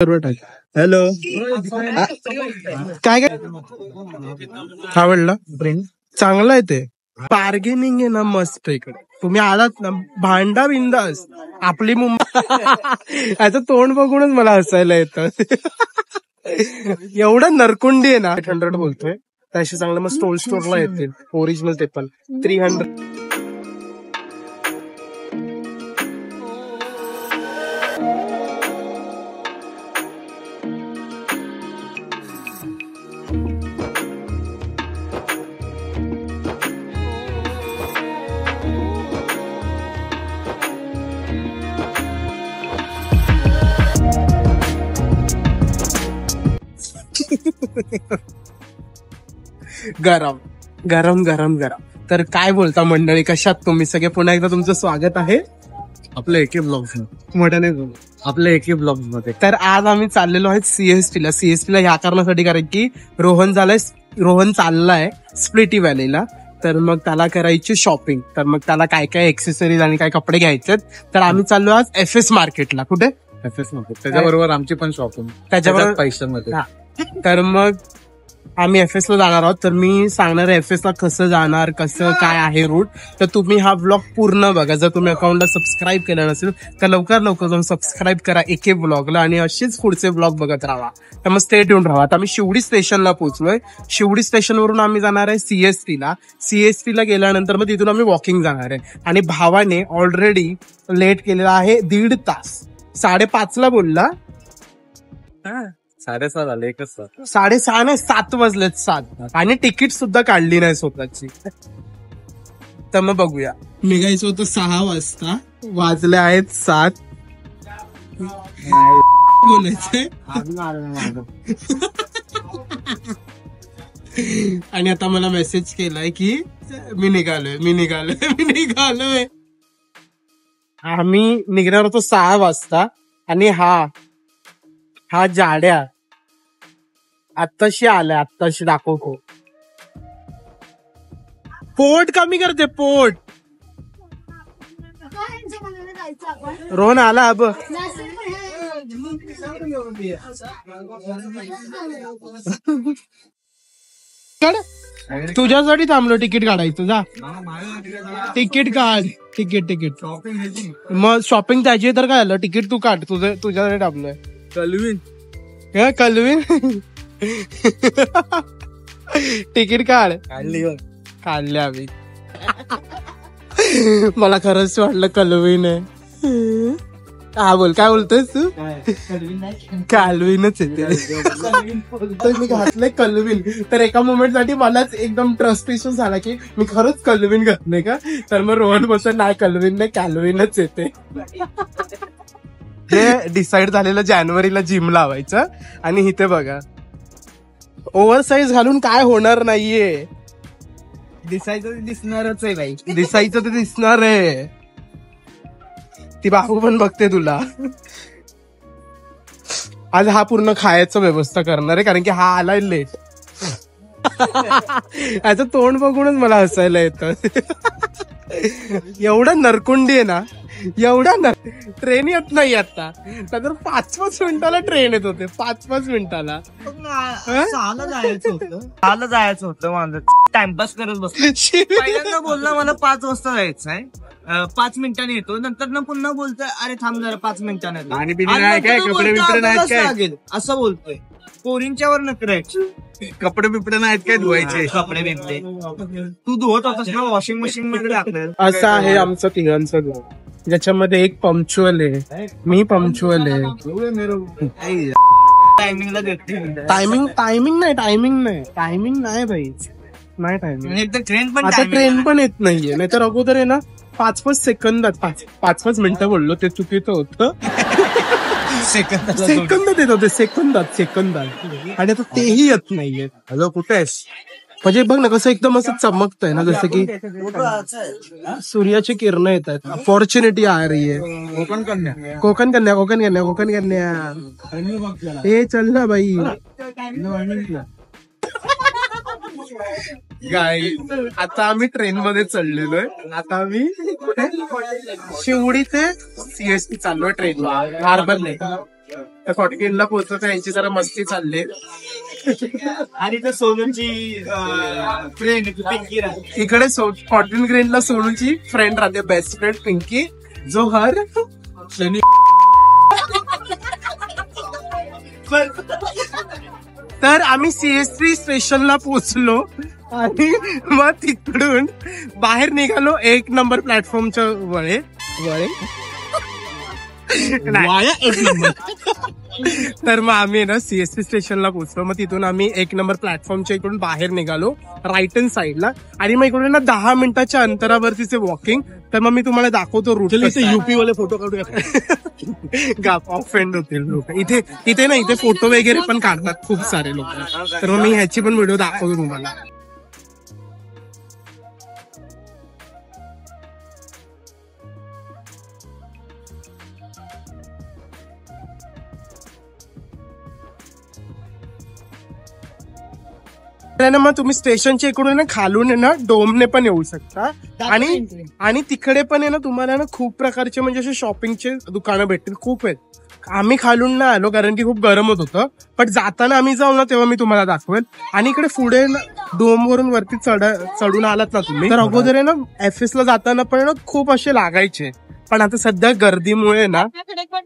Hello काय काय आवडलं फ्रेंड चांगलं आहे ते बार्गेनिंग आहे ना मस्त इकडे तुम्ही आलात ना भांडा बिंदास आपली मुंबई याचं तोंड बघूनच मला हसायला येतं एवढं नरकुंडी आहे ना 800 बोलतोय त्याशी चांगलं मग स्टोरला येतील ओरिजिनल ते पण 300 गरम गरम गरम गरम तर काय बोलता मंडळी कशात तुम्ही सगळे पुन्हा एकदा तुमचं स्वागत आहे आपल्या एके ब्लॉग्स मोठ्याने आपल्या एके ब्लॉग्स मध्ये तर आज आम्ही चाललेलो आहे सीएसटी ला ह्या कारणासाठी कारण की रोहन चाललाय स्प्लिटी व्हॅलीला तर मग त्याला करायची शॉपिंग तर मग त्याला काय काय एक्सेसरीज आणि काय कपडे घ्यायचे तर आम्ही चाललो आज FS मार्केटला कुठे FS मार्केट त्याच्याबरोबर आमची पण शॉपिंग त्याच्याबरोबर पैशांमध्ये तर मग आम्ही FS ला जाणार आहोत तर मी सांगणार आहे FS ला कसं जाणार कसं काय आहे रूट तर तुम्ही हा ब्लॉग पूर्ण बघा जर तुम्ही अकाउंटला सबस्क्राईब केलं नसेल तर लवकर जाऊन सबस्क्राईब करा एके ब्लॉगला आणि असेच पुढचे ब्लॉग बघत राहा तर मग स्टे ट्यून राहा आता आम्ही शिवडी स्टेशनला पोहोचलोय शिवडी स्टेशनवरून आम्ही जाणार आहे सीएसटी ला गेल्यानंतर मग तिथून आम्ही वॉकिंग जाणार आहे आणि भावाने ऑलरेडी लेट केलेला आहे 1.5 तास 5:30 ला बोलला 6:30 झाले 6:30 नाही 7 वाजलेत 7 आणि तिकीट सुद्धा काढली नाही स्वतःची तर मग बघूया निघायचं होतं 6 वाजता वाजले आहेत 7 बोलायचंय आणि आता मला मेसेज केलाय की मी निघालोय आम्ही निघणार होतो 6 वाजता आणि हा जाड्या आत्ताशी दाखवतो पोट कमी करते पोट रोहन आला अब तुझ्यासाठी थांबलो तिकीट काढायचं जा तिकीट काढ तिकीट मग शॉपिंग त्याची तर काय आलं तिकीट तू काढ तुझ्यासाठी थांबलोय कलविन तिकीट काढले आम्ही मला खरंच वाटलं कलविन आहे हा बोल काय बोलतोयस तू कालविनच येते मी घातलंय कलविन तर एका मोमेंट साठी मलाच एकदम ट्रस्ट इश्यू झाला की मी खरंच कलविन घातलंय का तर मग रोहन बोलतो नाही कलविन नाही कॅलविनच येते हे डिसाईड झालेलं जानेवारीला जिम लावायचं आणि इथे बघा ओव्हरसाईज घालून काय होणार नाहीये दिसायचं दिसणारच आहे बाई दिसायचं तर दिसणार आहे ती बाहू पण बघते तुला आज हा पूर्ण खायचं व्यवस्था करणार आहे कारण की हा आलाय लेट याचं तोंड बघूनच मला हसायला येतं एवढं नरकुंडी आहे ना ट्रेन येत नाही आता तर 5-5 मिनिटाला ट्रेन येत होते 5-5 मिनिटाला 6ला जायचं होतं माझं टाइमपास करत बसलो पहिल्यांदा बोलला मला 5 वाजता जायचं आहे 5 मिनिटांनी येतो नंतर ना पुन्हा बोलतोय अरे थांब जरा 5 मिनिटांनी असं बोलतोय पोरींच्यावर नकरायचे कपडे बिपडे नाहीत काय धुवायचे कपडे बिपडे तू धुवत होतास ना वॉशिंग मशीन मध्ये टाकलं असं आहे आमचं तिघांचं घर ज्याच्यामध्ये एक पंक्च्युअल आहे मी पंक्च्युअल आहे टायमिंगला देते टायमिंग नाही भाई नाही टायमिंग ट्रेन पण येत नाहीये नाहीतर अगोदर आहे ना 5-5 सेकंदात 5-5 मिनिटं बोललो ते चुकीचं होतं सेकंदात येत होते सेकंदात आणि आता तेही येत नाहीये हॅलो कुठे आहेस म्हणजे बघ ना कसं एकदम असं चमकतंय ना जसं की सूर्याची किरणं येत आहेत अपॉर्च्युनिटी आ रही है कोकण कन्या हे चल ना बाई आता आम्ही ट्रेन मध्ये चढलेलो आहे आता आम्ही शिवडी ते सीएसटी चाललोय ट्रेनला हार्बर तर 14 पोहोचतो यांची जरा मस्ती चालली. आणि तर सोनूची फ्रेंड पिंकी इकडे 14 ग्रेनला सोनूची फ्रेंड राहते, बेस्ट फ्रेंड पिंकी, जो हर शनी. तर आम्ही CST स्टेशनला पोहोचलो आणि मग तिकडून बाहेर निघालो 1 नंबर प्लॅटफॉर्मच्या वळे तर मग आम्ही ना CST स्टेशनला पोहोचलो. मग तिथून आम्ही 1 नंबर प्लॅटफॉर्मच्या इकडून बाहेर निघालो राईट हँड साईडला, आणि मग इकडून ना 10 मिनिटाच्या अंतरावरतीचे वॉकिंग. तर मग मी तुम्हाला दाखवतो रूट. UP वाले फोटो काढूया. गाप ऑफेंड होतील लोक इथे ना, इथे फोटो वगैरे पण काढतात खूप सारे लोक. तर मग मी ह्याची पण व्हिडिओ दाखवतो तुम्हाला. मग तुम्ही स्टेशनच्या इकडून ना खालून ना डोमने पण येऊ शकता, आणि तिकडे पण आहे ना तुम्हाला ना खूप प्रकारचे म्हणजे असे शॉपिंगचे दुकानं भेटतील, खूप आहेत. आम्ही खालून ना आलो कारण की खूप गरम होत होतं, पण जाताना आम्ही जाऊ ना तेव्हा मी तुम्हाला दाखवेल. आणि इकडे पुढे डोम वरून वरती चढून आलात ना तुम्ही, तर अगोदर आहे ना FS ला जाताना पण ना खूप असे लागायचे, पण आता सध्या गर्दीमुळे ना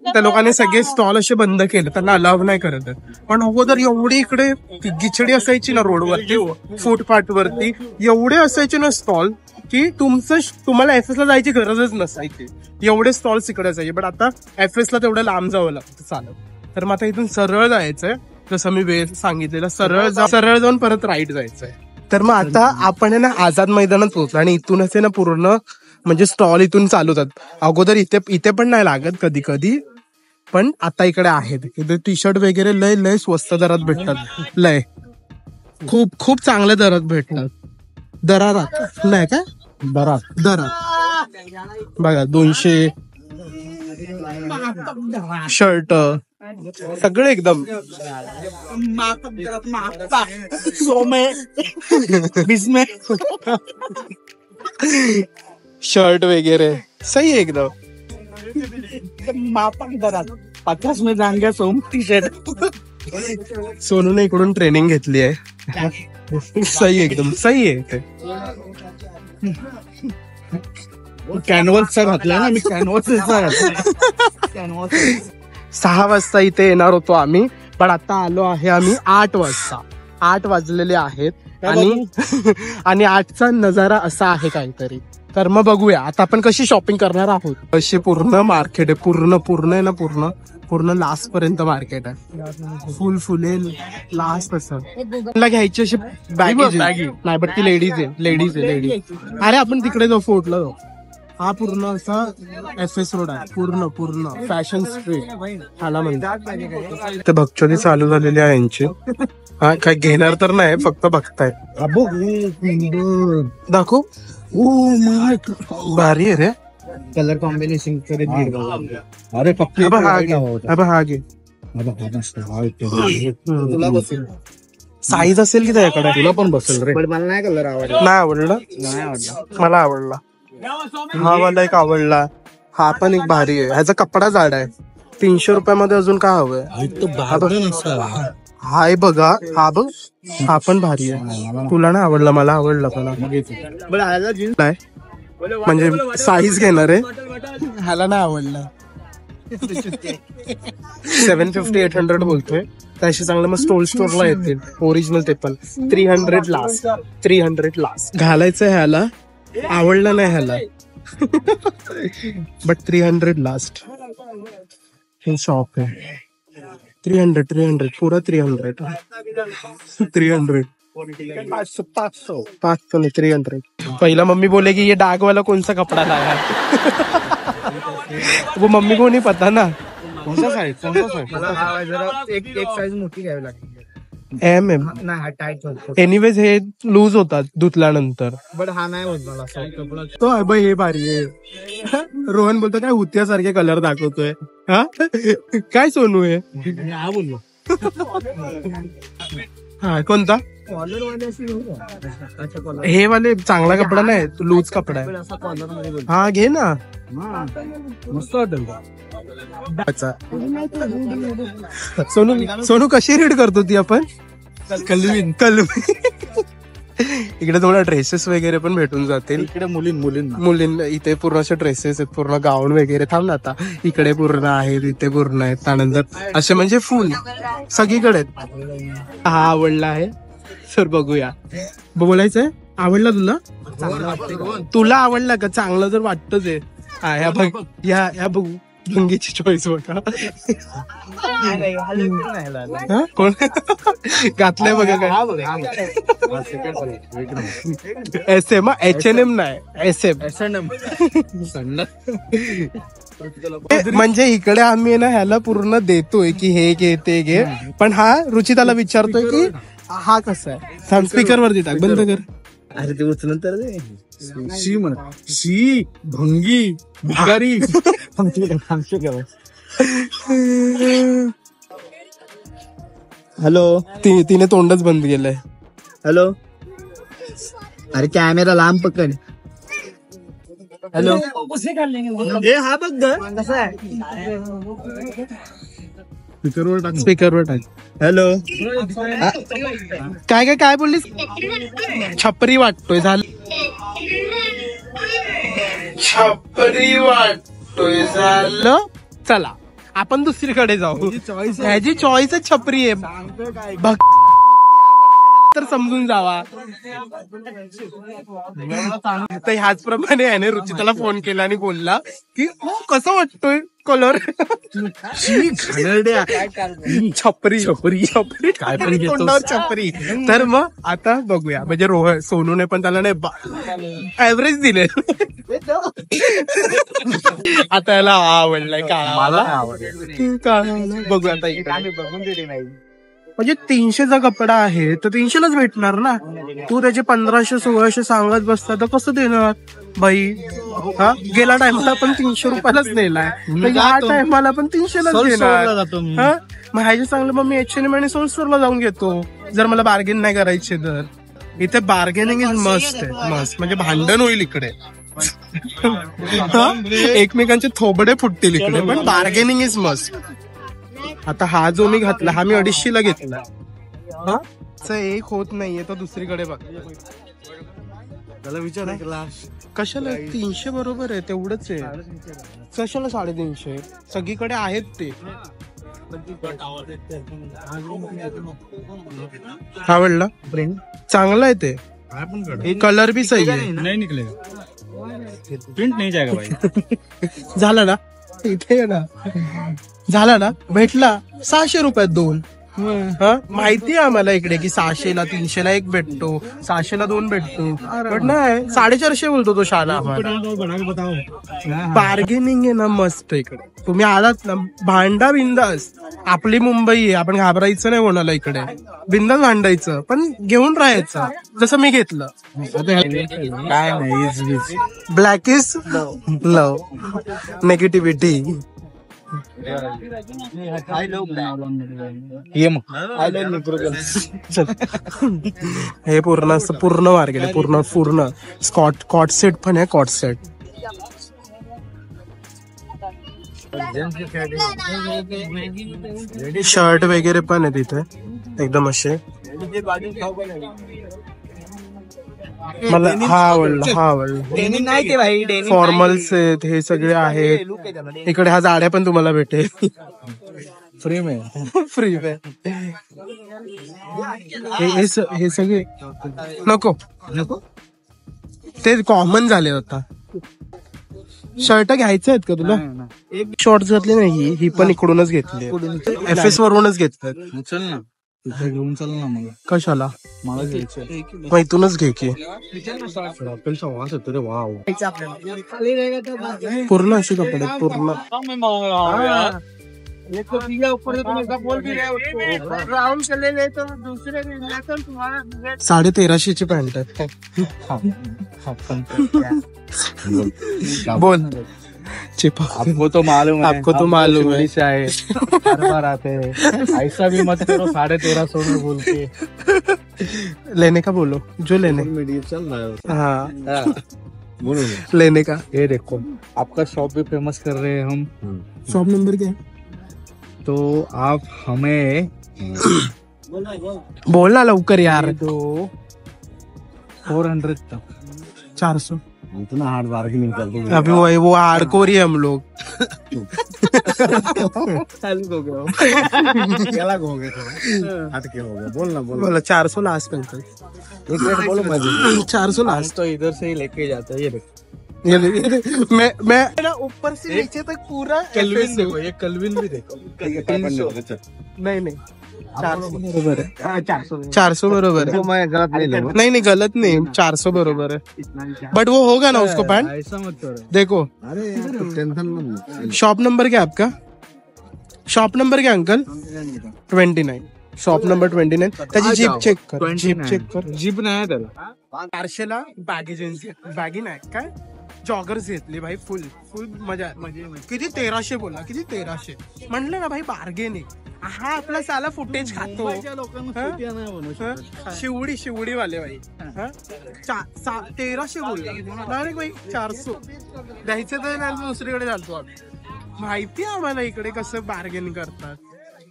त्या लोकांनी सगळे स्टॉल असे बंद केले, त्यांना अलाव नाही करत. पण अगोदर एवढी इकडे गिचडी असायची ना रोडवरती, फुटपाथ वरती एवढे असायचे ना स्टॉल की तुम्हाला FS ला जायची गरजच नसायची, एवढे स्टॉल्स इकडे असायचे. पण आता FS ला तेवढं लांब जावं लागतं चालत. तर मग आता इथून सरळ जायचंय, जसं मी वेळ सांगितलेलं, सरळ जाऊन परत राईट जायचंय. तर मग आता आपण ना आझाद मैदानात पोहोचलो, आणि इथूनच ना पूर्ण म्हणजे स्टॉल इथून चालू होतात. अगोदर इथे पण नाही लागत कधी कधी, पण आता इकडे आहेत. इथे टी-शर्ट वगैरे लय स्वस्त दरात भेटतात, लय खूप चांगल्या दरात भेटतात. दरारात नाही का, दरात बघा 200 शर्ट सगळे एकदम शर्ट वगैरे सही है एकदम. मापक दरात 50 में जांग्या सोम टी-शर्ट. सोनूने इकडून ट्रेनिंग घेतली आहे. सही एकदम सही आहे. कॅनव्हासचा घातला ना मी, कॅनव्हासचा घातला. 6 वाजता इथे येणार होतो आम्ही, पण आता आलो आहे आम्ही 8 वाजता. 8 वाजलेले आहेत, आणि 8चा नजारा असा आहे काहीतरी. तर मग बघूया आता आपण कशी शॉपिंग करणार आहोत. अशी पूर्ण मार्केट आहे, पूर्ण आहे ना, पूर्ण लास्ट पर्यंत मार्केट आहे, फुले लास्ट. असं घ्यायची अशी बॅगी नाही, बट ती लेडीज आहे. अरे आपण तिकडे जाऊ, फोर्टला जाऊ. हा पूर्ण असा FS रोड आहे, पूर्ण फॅशन स्ट्रीट ह्याला म्हणतात. ते भक्चोली चालू झालेली आहे यांची. हा काय घेणार तर नाही, फक्त बघताय. दाखव, भारी आहे रे कलर कॉम्बिनेशन. अरे फक्त हा घे. तुला बसेल, साईज असेल की त्याकडे, तुला पण बसेल रे. मला नाही कलर आवडला. नाही आवडला, मला आवडला. हा मला एक आवडला. हा पण एक भारी आहे, ह्याचा कपडा जाड आहे. 300 रुपयामध्ये अजून काय हवंय. हाय बघा, हा बघ, हा पण भारी आहे. तुला नाही आवडला, मला आवडला. पण म्हणजे साईज घेणार आहे, ह्याला नाही आवडला. 750-800 बोलतोय, त्याशी चांगलं मग स्टोरला येतील ओरिजिनल, ते पण 300 लास्ट घालायचं ह्याला. आवडला नाही ह्याला, बट 300 लास्ट. हे शॉप आहे. 300 पुरा 300 300. पहिला मम्मी बोले कि ये डाग वाला कौन सा कपड़ा लाया. वो मम्मी को नहीं पता ना. कोणता साईज एक साईज मोठी घ्यावी लागते. MM नाही, हा टाईट होतो. एनिवेज हे लूज होतात धुतल्यानंतर, बट हा नाही होत मला. तो अभय हे भारी आहे. रोहन बोलतो काय हुत्यासारखे कलर दाखवतोय. हा काय सोनू आहे. हा बोललो. हा कोणता कॉलर वाले हे वाले चांगला कपडा नाही लूज कपडा आहे असा कॉलर मध्ये हा घे ना मस्त वाटेल. अच्छा. सोनू कशी रीड करतो ती आपण कलवीन इकडे थोडा ड्रेसेस वगैरे पण भेटून जातील. इकडे मुलींना इथे पूर्ण असे ड्रेसेस आहेत पूर्ण गाऊन वगैरे थांब ना आता इकडे पूर्ण आहेत इथे पूर्ण आहेत त्यानंतर असे म्हणजे फुल सगळीकडे आहेत. हा आवडला आहे सर बघूया बोलायचंय आवडला तुला आवडला का चांगलं जर वाटतच आहे हा ह्या बघ ह्या बघू भंगीची चॉईस बघा कोण घातलंय बघा काय SM H&M नाही SM म्हणजे इकडे आम्ही ना ह्याला पूर्ण देतोय की हे घे ते घे पण हा रुचिताला विचारतोय की हा कसा आहे स्पीकर वरती टाक बंद कर अरे ते उचलून तर शी म्हणा शी भंगी भिकारी हॅलो तिने तोंडच बंद केलंय. हॅलो अरे कॅमेरा लांब पकड. हॅलो हे हा बघ कसा आहे स्पीकरवर टाक. हॅलो काय बोललीस छपरी वाटतोय झालं छपरी वाटतोय झालं चला आपण दुसरीकडे जाऊ ह्याची चॉईसच छपरी आहे बघ तर समजून जावा. तर ह्याचप्रमाणे याने रुचिताला फोन केला आणि बोलला की कसं वाटतोय कलर छपरी छपरी छपरी काय पण छपरी. तर मग आता बघूया म्हणजे सोनूने पण त्याला नाही ऍव्हरेज दिले आता याला आवडलाय काळा बघूया आता बघून दिली नाही म्हणजे 300चा कपडा आहे तर 300लाच भेटणार ना तू त्याचे 1500-1600 सांगत बसता तर कसं देणार बाई हा गेला टायमाला पण 300 रुपयालाच नेलाय तर या टायमाला पण 300लाच देणार हा मग ह्याचे चांगलं मग मी H&M आणि सोनस्टोरला जाऊन घेतो जर मला बार्गेन नाही करायचे तर इथे बार्गेनिंग इज मस्ट आहे मस्त म्हणजे भांडण होईल इकडे एकमेकांचे थोबडे फुटतील इकडे पण बार्गेनिंग इज मस्ट. आता हा जो मी घातला हा मी 250ला घेतला हा एक होत नाहीये तो दुसरीकडे बघ त्याला विचार कशाला 300 बरोबर आहे तेवढंच आहे कशाला 350 सगळीकडे आहेत ते. आवडला चांगला आहे ते कलर भी सही आहे नाही निकलेगा प्रिंट नाही जाएगा भाई. झाला ना इथे ना झाला ना भेटला 600 रुपयात 2 माहिती आहे आम्हाला इकडे की 600ला 300ला 1 भेटतो 600ला 2 भेटतो पण नाही 450 बोलतो तो शाला. बार्गेनिंग आहे ना मस्त इकडे तुम्ही आलात ना भांडा बिंदास आपली मुंबई आहे आपण घाबरायचं नाही कोणाला इकडे बिंदास भांडायचं पण घेऊन राहायचं जसं मी घेतलं. काय नाही ब्लॅक इज लव नेगेटिव्हिटी हे पूर्ण असं पूर्ण मार्केट आहे पूर्ण कॉट सेट पण आहे कॉट सेट शर्ट वगैरे पण आहे तिथे एकदम असे मला हा आवडला फॉर्मल्स आहेत हे सगळे आहेत इकडे हा जाड्या पण तुम्हाला भेटेल फ्री में हे सगळे नको ते कॉमन झाले आता. शर्ट घ्यायचे आहेत का तुला शॉर्ट्स घातले नाही ही पण इकडूनच घेतली FS वरूनच घेतलं चल ना घेऊन चल ना मला कशाला मला घ्यायचं मग इथूनच घे की वास येतो रे वाव पूर्ण अशी कपडे पूर्ण 1350ची पॅन्ट आहे बोल चिपक आपको तो मालूम है, आपको तो मालूम है। से आए हर बार आते हैं, ऐसा भी मत करो 1350 में बोल के। लेने का बोलो, जो लेने। चल रहा है। हाँ बोलो लेने का। ये देखो, आपका शॉप भी फेमस कर रहे हैं हम, शॉप नंबर क्या है? तो आप हमें बोल ना लवकर यार। दो 400 तक। 400 इतना हार्ड बार्गेनिंग कर दूंगा। अभी वो हार्डकोर ही है हम लोग। अलग हो गए थोड़ा, हटके हो गए। बोलना बोला 400 लास्ट अंकल। एक मिनट बोलो मैं 400 लास्ट। तो इधर से ही लेके जाता है। ये देखो, ये देख, मैं ना ऊपर से नीचे तक पूरा कलविन देखो, ये कलविन भी देखो। नहीं नहीं 400 बरोबर है। 400 बरोबर है। मैं गलत नहीं लूंगा। नहीं गलत नहीं, 400 बरोबर है। बट वो होगा ना उसको पैंट। ऐसा मत करो। देखो अरे यार टेंशन मत। शॉप नंबर क्या आपका? शॉप नंबर क्या अंकल? 29। Shop number 29। त्याची जीप चेक कर, जीप चेक कर। जीप नाही आहे त्याला। 400 ला बॅगी जीन्स, बॅगी नाही काय जॉगर्स घेतली भाई, फुल मजा म्हणजे किती 1300 बोला, किती 1300 म्हणलं ना भाई, बार्गेनिंग हा आपला साला फुटेज खातो। शिवडी वाले भाई 1300 बोलला डायरेक्ट भाई 400 द्यायचं तर नाही, दुसरीकडे चालतो आम्ही। माहिती आहे आम्हाला इकडे कसं बार्गेनिंग करतात।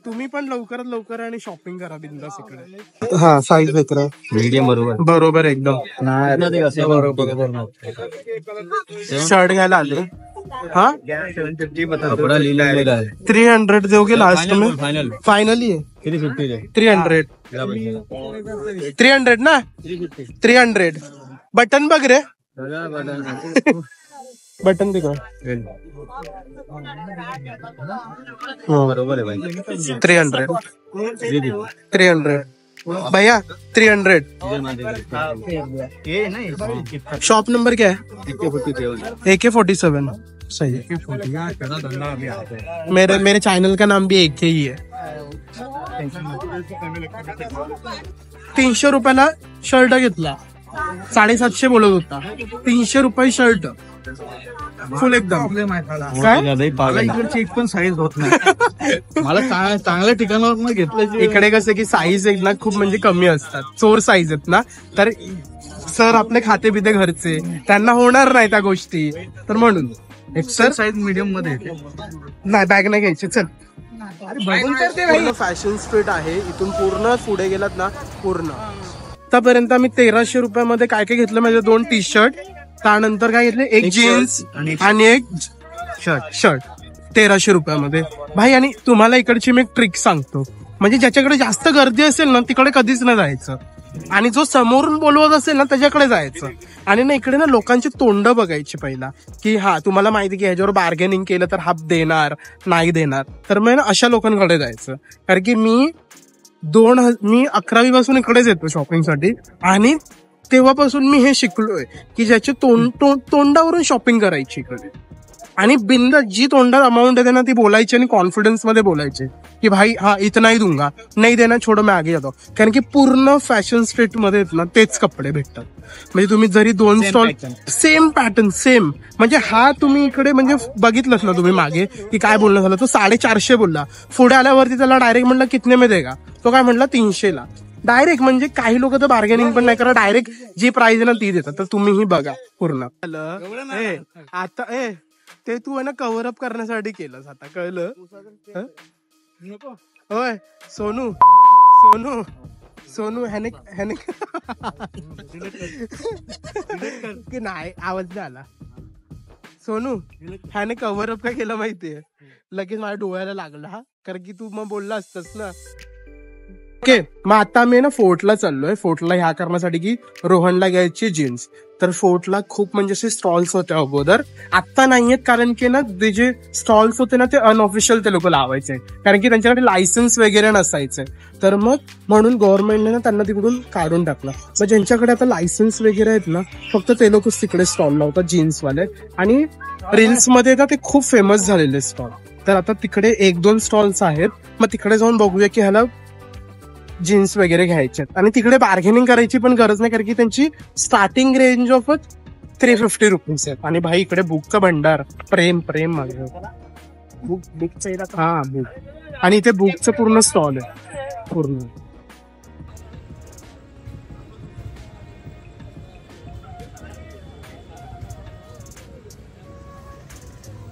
तुम्ही पण लवकरात लवकर आणि शॉपिंग करा बिंदास इकडे। हा साईज बेटर मीडियम बरोबर एकदम। शर्ट घ्यायला आले हा, कपड़ा लिहिलेला आहे 300 दोगे लास्ट में? फाइनली है 300 300 ना 300। बटन बघ रे, बटन दिखा। बरोबर आहे भाई। 300 भैया 300। शॉप नंबर क्या है? AK47। सही है। मेरे चैनल का नाम भी AK ही है। 300 रुपयाला शर्ट घेतला, 750 बोलत होता, 300 रुपये शर्ट फुल एकदम। काय चेक पण साईज होत नाही। मला चांगल्या ठिकाणावर घेतलं। इकडे कसं की साईज एक ना खूप म्हणजे कमी असतात, चोर साईज आहेत ना, तर सर आपले खाते पिते घरचे, त्यांना होणार नाही त्या गोष्टी, तर म्हणून एक्सेल साईज मीडियम मध्ये नाही बॅग नाही घ्यायची। चल पूर्ण फॅशन स्ट्रीट आहे, इथून पूर्ण पुढे गेलात ना पूर्ण आतापर्यंत आम्ही 1300 रुपयामध्ये काय काय घेतलं, माझे 2 टी शर्ट, त्यानंतर काय घेतले, एक जीन्स आणि एक शर्ट 1300 रुपयामध्ये भाई। आणि तुम्हाला इकडची मी एक ट्रिक सांगतो, म्हणजे ज्याच्याकडे जास्त गर्दी असेल ना तिकडे कधीच नाही जायचं, आणि जो समोरून बोलवत असेल ना त्याच्याकडे जायचं। आणि ना इकडे ना लोकांची तोंड बघायची पहिला, की हा तुम्हाला माहिती की ह्याच्यावर बार्गेनिंग केलं तर हा देणार नाही देणार, तर मग ना अशा लोकांकडे जायचं। कारण की मी 11वी पासून इकडेच येतो शॉपिंगसाठी, आणि तेव्हापासून मी हे शिकलोय की ज्याचे तोंडावरून शॉपिंग करायची इकडे, आणि बिंदा जी तोंडात अमाऊंट येते ना ती बोलायची, आणि कॉन्फिडन्स मध्ये बोलायचे की भाई हा इतना ही दूंगा, नाही देना छोडो मैं आगे जातो। कारण की पूर्ण फॅशन स्ट्रीट मध्ये ना तेच कपडे भेटतात, म्हणजे तुम्ही जरी 2 स्टॉल सेम पॅटर्न सेम, म्हणजे हा तुम्ही इकडे म्हणजे बघितलंच ना तुम्ही मागे की काय बोलणं झालं, तो 450 बोलला, पुढे आल्यावरती त्याला डायरेक्ट म्हणलं कितने में देगा, तो काय म्हणला 300 ला डायरेक्ट। म्हणजे काही लोक तर बार्गेनिंग पण नाही करत, डायरेक्ट जी प्राइस आहे ना ती देतात, तर तुम्हीही बघा पूर्ण। आता ते तू आहे ना कव्हर अप करण्यासाठी केलंस, आता कळलं? होय सोनू ह्याने की नाही आवाज नाही आला। सोनू ह्याने कव्हर अप काय केलं माहितीये, लगेच माझ्या डोळ्याला लागला हा, कारण की तू मग बोलला असतस ना। ओके मग आता मी ना फोर्टला चाललोय, फोर्टला ह्या करण्यासाठी की रोहनला घ्यायची जीन्स। तर फोर्टला खूप म्हणजे असे स्टॉल्स होते अगोदर, आता नाहीयेत, कारण की ना ते जे स्टॉल्स होते ना ते अनऑफिशियल ते लोक लावायचे, कारण की त्यांच्याकडे लायसन्स वगैरे नसायचे, तर मग म्हणून गव्हर्नमेंटने ना त्यांना तिकडून काढून टाकलं। मग ज्यांच्याकडे आता लायसन्स वगैरे आहेत ना फक्त ते लोकच तिकडे स्टॉल लावतात जीन्सवाले, आणि रील्स मध्ये ना ते खूप फेमस झालेले स्टॉल, तर आता तिकडे 1-2 स्टॉल्स आहेत, मग तिकडे जाऊन बघूया की ह्याला जीन्स वगैरे घ्यायचे, आणि तिकडे बार्गेनिंग करायची पण गरज नाही, कारण की त्यांची स्टार्टिंग रेंज ऑफ 350 रुपीज आहे. आणि भाई इकडे बुकचा भंडार, प्रेम प्रेम माझं. हा बुक. आणि इथे बुकचं पूर्ण स्टॉल आहे पूर्ण.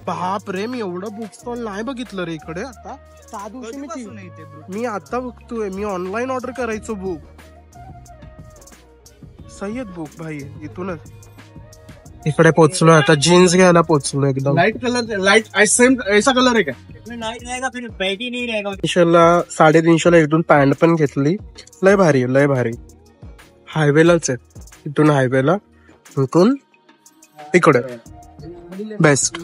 बाप रे, मी एवढं बुक स्टॉल नाही बघितलं रे इकडे. आता त्या दिवशी मी आता बघतोय. मी ऑनलाईन ऑर्डर करायचो बुक. सय्यद बुक भाई इथूनच. इकडे पोहोचलोय आता, जीन्स घ्यायला पोहोचलो एकदम. लाइट कलर, लाइट सेम ऐसा कलर है क्या? 350 ला इथून पॅन्ट पण घेतली. लय भारी लय भारी. हायवेलाच आहे, इथून हायवेला, इथून इकडे बेस्ट.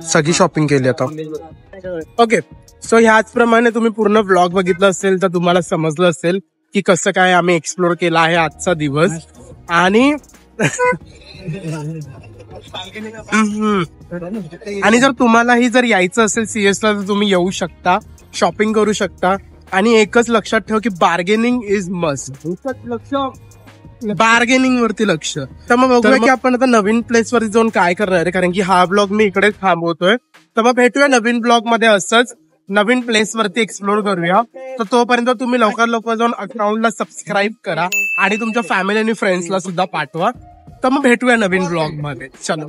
सगळी शॉपिंग केली आता. ओके, सो ह्याचप्रमाणे तुम्ही पूर्ण व्लॉग बघितलं असेल तर तुम्हाला समजलं असेल की कसं काय आम्ही एक्सप्लोर केला आहे आजचा दिवस. आणि आणि जर तुम्हालाही जर यायचं असेल सीएसला तर तुम्ही येऊ शकता, शॉपिंग करू शकता. आणि एकच लक्षात ठेव की बार्गेनिंग इज मस्ट. बार्गेनिंग वरती लक्ष. तर मग बघूया की आपण आता नवीन प्लेस वरती जाऊन काय करणार आहे, कारण की हा ब्लॉग मी इकडेच थांबवतोय. तर मग भेटूया नवीन ब्लॉग मध्ये, असंच नवीन प्लेस वरती एक्सप्लोर करूया. तर तोपर्यंत तुम्ही लवकर जाऊन अकाउंटला सबस्क्राईब करा आणि तुमच्या फॅमिली आणि फ्रेंड्सला सुद्धा पाठवा. तर मग भेटूया नवीन ब्लॉग मध्ये. चलो.